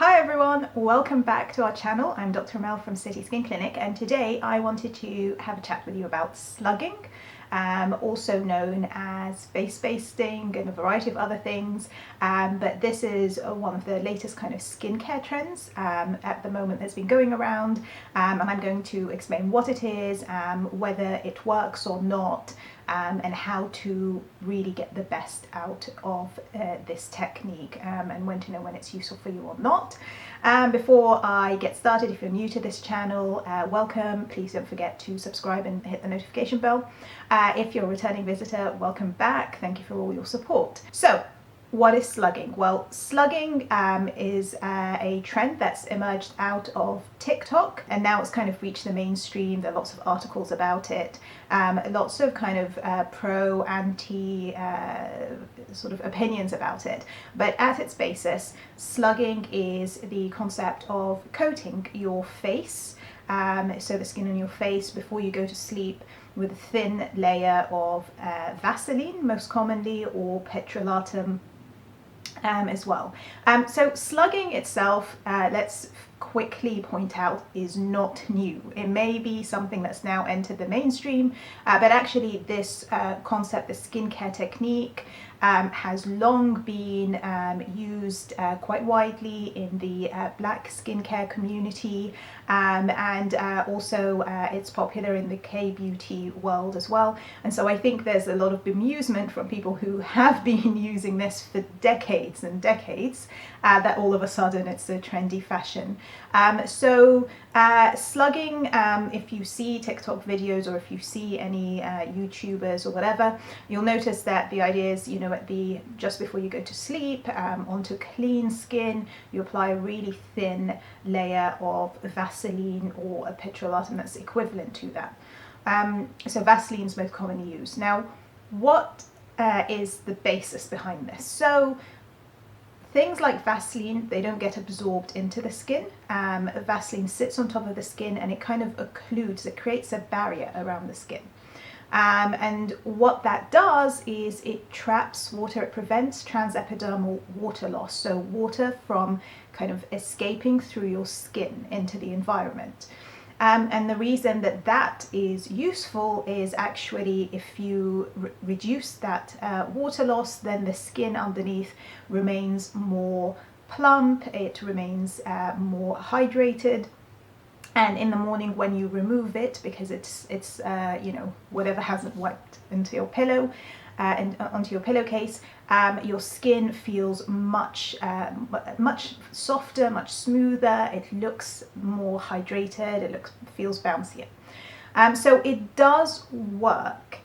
Hi everyone, welcome back to our channel. I'm Dr. Mel from City Skin Clinic, and today I wanted to have a chat with you about slugging, also known as face basting and a variety of other things, but this is one of the latest kind of skincare trends at the moment that's been going around, and I'm going to explain what it is, whether it works or not, and how to really get the best out of this technique, and when to know when it's useful for you or not. Before I get started, if you're new to this channel, welcome. Please don't forget to subscribe and hit the notification bell. If you're a returning visitor, welcome back. Thank you for all your support. So, what is slugging? Well, slugging is a trend that's emerged out of TikTok, and now it's kind of reached the mainstream. There are lots of articles about it, lots of kind of pro, anti sort of opinions about it. But at its basis, slugging is the concept of coating your face, so the skin on your face, before you go to sleep, with a thin layer of Vaseline, most commonly, or petrolatum as well. So slugging itself, let's quickly point out, is not new. It may be something that's now entered the mainstream, but actually this concept, the skincare technique, has long been used quite widely in the black skincare community, and also it's popular in the K-beauty world as well. And so I think there's a lot of bemusement from people who have been using this for decades and decades, that all of a sudden it's a trendy fashion. Slugging, if you see TikTok videos or if you see any YouTubers or whatever, you'll notice that the idea is, at just before you go to sleep, onto clean skin, you apply a really thin layer of Vaseline or a petrolatum that's equivalent to that. So Vaseline is most commonly used. Now, what is the basis behind this? So things like Vaseline, they don't get absorbed into the skin. Vaseline sits on top of the skin and it kind of occludes, it creates a barrier around the skin. And what that does is it traps water, it prevents transepidermal water loss, so water from kind of escaping through your skin into the environment. And the reason that that is useful is actually if you reduce that water loss, then the skin underneath remains more plump, it remains more hydrated. And in the morning when you remove it, because it's whatever hasn't wiped into your pillow and onto your pillowcase, your skin feels much softer, much smoother. It looks more hydrated. It feels bouncier. So it does work,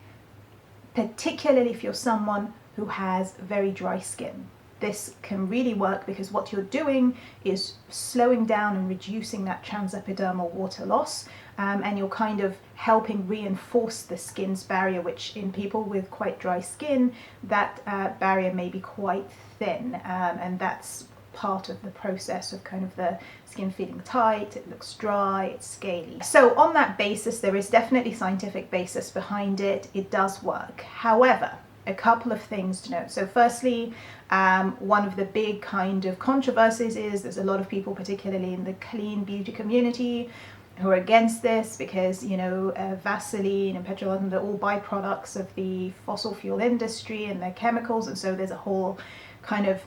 particularly if you're someone who has very dry skin. This can really work because what you're doing is slowing down and reducing that transepidermal water loss, and you're kind of helping reinforce the skin's barrier, which in people with quite dry skin, that barrier may be quite thin, and that's part of the process of kind of the skin feeling tight, it looks dry, it's scaly. So on that basis, there is definitely scientific basis behind it. It does work. However, a couple of things to note. So firstly, one of the big kind of controversies is there's a lot of people, particularly in the clean beauty community, who are against this because, Vaseline and petrolatum, they're all byproducts of the fossil fuel industry and their chemicals. And so there's a whole kind of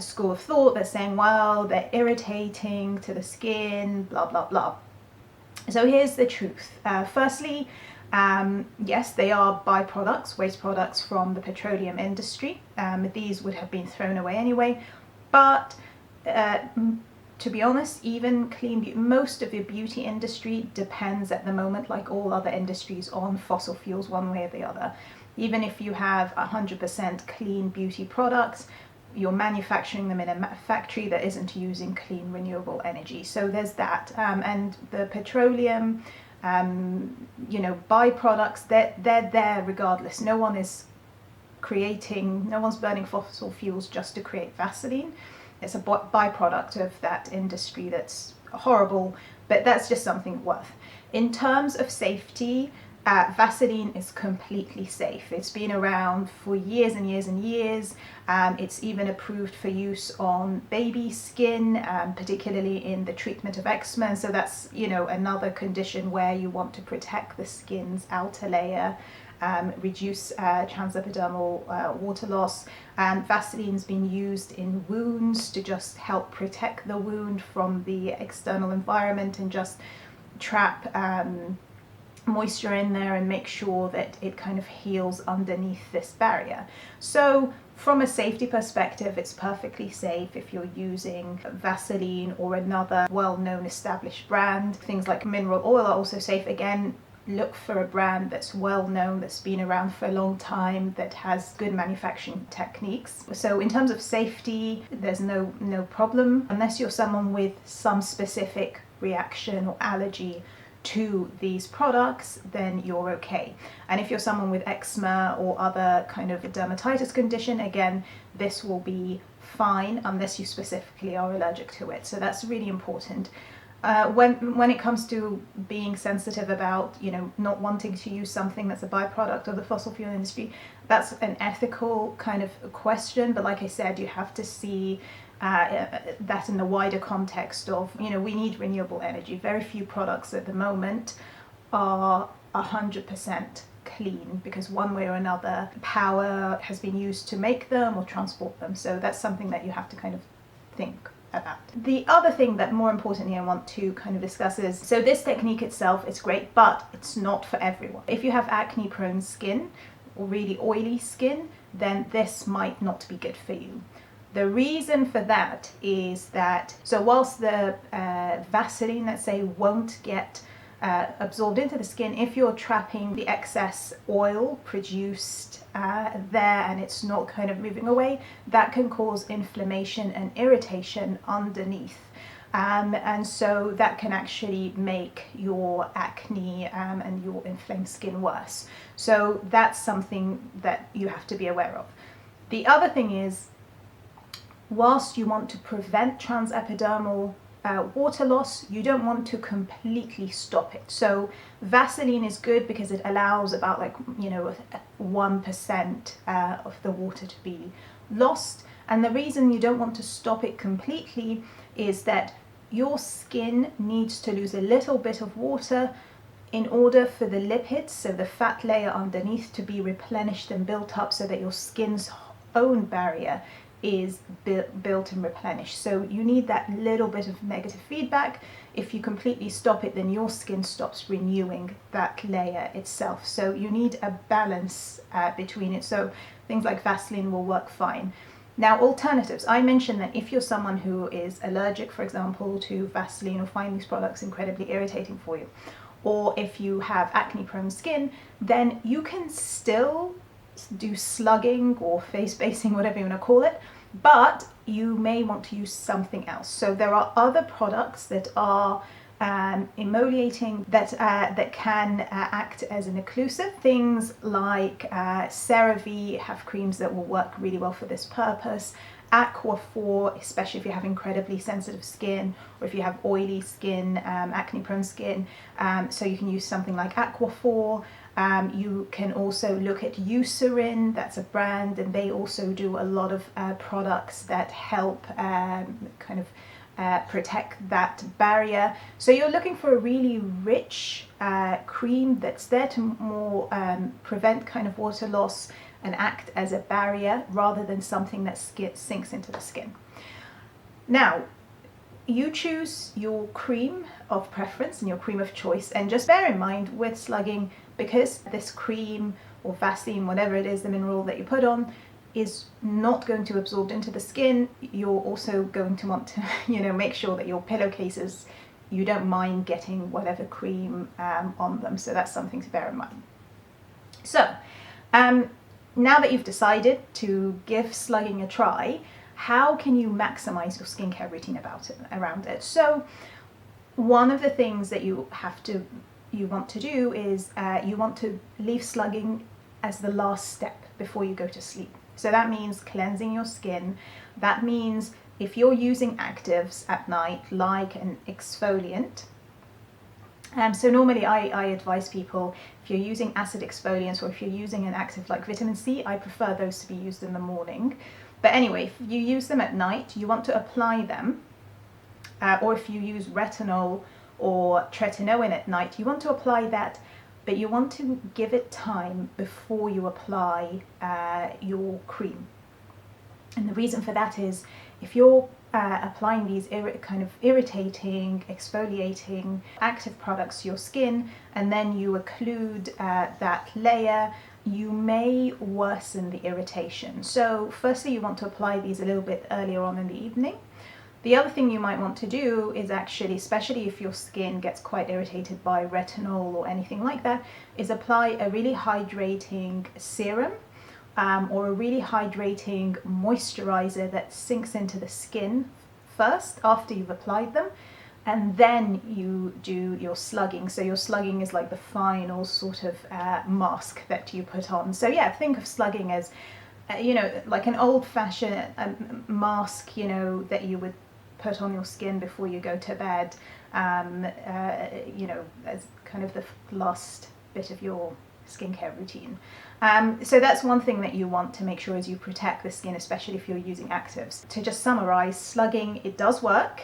school of thought that's saying, well, they're irritating to the skin, blah, blah, blah. So here's the truth. Firstly, yes, they are byproducts, waste products from the petroleum industry. These would have been thrown away anyway, but to be honest, even most of the beauty industry depends at the moment, like all other industries, on fossil fuels one way or the other. Even if you have 100% clean beauty products, you're manufacturing them in a factory that isn't using clean renewable energy. So there's that, and the petroleum byproducts, they're there regardless. No one's burning fossil fuels just to create Vaseline. It's a byproduct of that industry that's horrible, but that's just something worth. In terms of safety, Vaseline is completely safe. It's been around for years and years and years. It's even approved for use on baby skin, particularly in the treatment of eczema. So that's, you know, another condition where you want to protect the skin's outer layer, reduce transepidermal water loss. Vaseline's been used in wounds to just help protect the wound from the external environment and just trap moisture in there and make sure that it kind of heals underneath this barrier. So from a safety perspective, it's perfectly safe if you're using Vaseline or another well-known established brand. Things like mineral oil are also safe. Again, look for a brand that's well known, that's been around for a long time, that has good manufacturing techniques. So in terms of safety, there's no problem unless you're someone with some specific reaction or allergy to these products, then you're okay. And if you're someone with eczema or other kind of dermatitis condition, again, this will be fine unless you specifically are allergic to it. So that's really important. When it comes to being sensitive about, you know, not wanting to use something that's a byproduct of the fossil fuel industry, that's an ethical kind of question. But like I said, you have to see that in the wider context of, you know, we need renewable energy. Very few products at the moment are 100% clean because one way or another power has been used to make them or transport them. So that's something that you have to kind of think about. The other thing that more importantly I want to kind of discuss is, so this technique itself is great, but it's not for everyone. If you have acne prone skin or really oily skin, then this might not be good for you. The reason for that is that, so whilst the Vaseline, let's say, won't get absorbed into the skin, if you're trapping the excess oil produced there and it's not kind of moving away, that can cause inflammation and irritation underneath. And so that can actually make your acne and your inflamed skin worse. So that's something that you have to be aware of. The other thing is, whilst you want to prevent transepidermal water loss, you don't want to completely stop it. So Vaseline is good because it allows about 1% of the water to be lost. And the reason you don't want to stop it completely is that your skin needs to lose a little bit of water in order for the lipids, so the fat layer underneath, to be replenished and built up so that your skin's own barrier is built and replenished. So you need that little bit of negative feedback. If you completely stop it, then your skin stops renewing that layer itself. So you need a balance between it. So things like Vaseline will work fine. Now, alternatives. I mentioned that if you're someone who is allergic, for example, to Vaseline or find these products incredibly irritating for you, or if you have acne prone skin, then you can still do slugging or face basing, whatever you want to call it, but you may want to use something else. So there are other products that are emoliating that can act as an occlusive. Things like CeraVe have creams that will work really well for this purpose. Aquaphor, especially if you have incredibly sensitive skin or if you have oily skin, acne prone skin, so you can use something like Aquaphor. You can also look at Eucerin, that's a brand, and they also do a lot of products that help kind of protect that barrier. So you're looking for a really rich cream that's there to more prevent kind of water loss and act as a barrier rather than something that sinks into the skin. Now, you choose your cream of preference and your cream of choice, and just bear in mind with slugging, because this cream or Vaseline, whatever it is, the mineral that you put on, is not going to absorb into the skin, you're also going to want to make sure that your pillowcases, you don't mind getting whatever cream on them. So that's something to bear in mind. So now that you've decided to give slugging a try, how can you maximize your skincare routine around it? So one of the things that you want to do is you want to leave slugging as the last step before you go to sleep. So that means cleansing your skin. That means if you're using actives at night, like an exfoliant, So normally I advise people, if you're using acid exfoliants or if you're using an active like vitamin C, I prefer those to be used in the morning. But anyway, if you use them at night, you want to apply them, or if you use retinol or tretinoin at night, you want to apply that, but you want to give it time before you apply your cream. And the reason for that is, if you're applying these kind of irritating, exfoliating, active products to your skin, and then you occlude that layer, you may worsen the irritation. So firstly, you want to apply these a little bit earlier on in the evening. The other thing you might want to do is actually, especially if your skin gets quite irritated by retinol or anything like that, is apply a really hydrating serum or a really hydrating moisturizer that sinks into the skin first after you've applied them, and then you do your slugging. So your slugging is like the final sort of mask that you put on. So yeah, think of slugging as you know, like an old-fashioned mask, you know, that you would put on your skin before you go to bed, you know, as kind of the last bit of your skincare routine. So that's one thing that you want to make sure is you protect the skin, especially if you're using actives. To just summarize, slugging, it does work,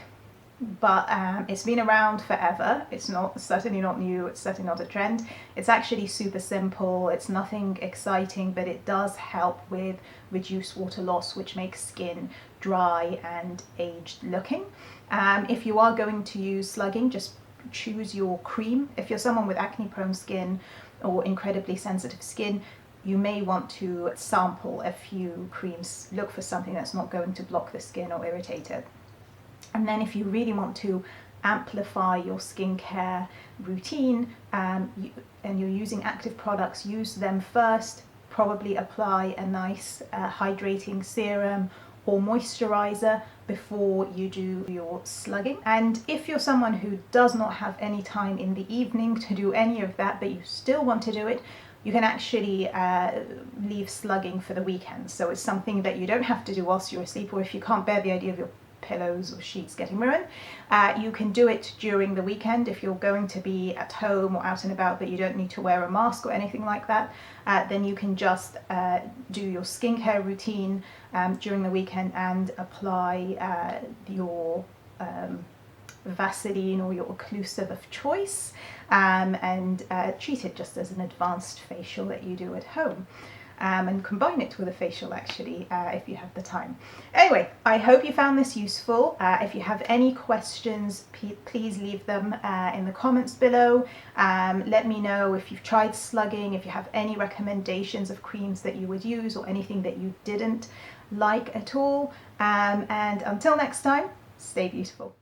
but it's been around forever. It's certainly not new, it's certainly not a trend. It's actually super simple, it's nothing exciting, but it does help with reduced water loss, which makes skin dry and aged looking. If you are going to use slugging, just choose your cream. If you're someone with acne prone skin or incredibly sensitive skin, you may want to sample a few creams. Look for something that's not going to block the skin or irritate it. And then if you really want to amplify your skincare routine and you're using active products, use them first. Probably apply a nice hydrating serum or moisturizer before you do your slugging. And if you're someone who does not have any time in the evening to do any of that, but you still want to do it, you can actually leave slugging for the weekend. So it's something that you don't have to do whilst you're asleep, or if you can't bear the idea of your pillows or sheets getting ruined, you can do it during the weekend. If you're going to be at home or out and about but you don't need to wear a mask or anything like that, then you can just do your skincare routine during the weekend and apply your Vaseline or your occlusive of choice, and treat it just as an advanced facial that you do at home. And combine it with a facial actually, if you have the time. Anyway, I hope you found this useful. If you have any questions, please leave them in the comments below. Let me know if you've tried slugging, if you have any recommendations of creams that you would use or anything that you didn't like at all. And until next time, stay beautiful.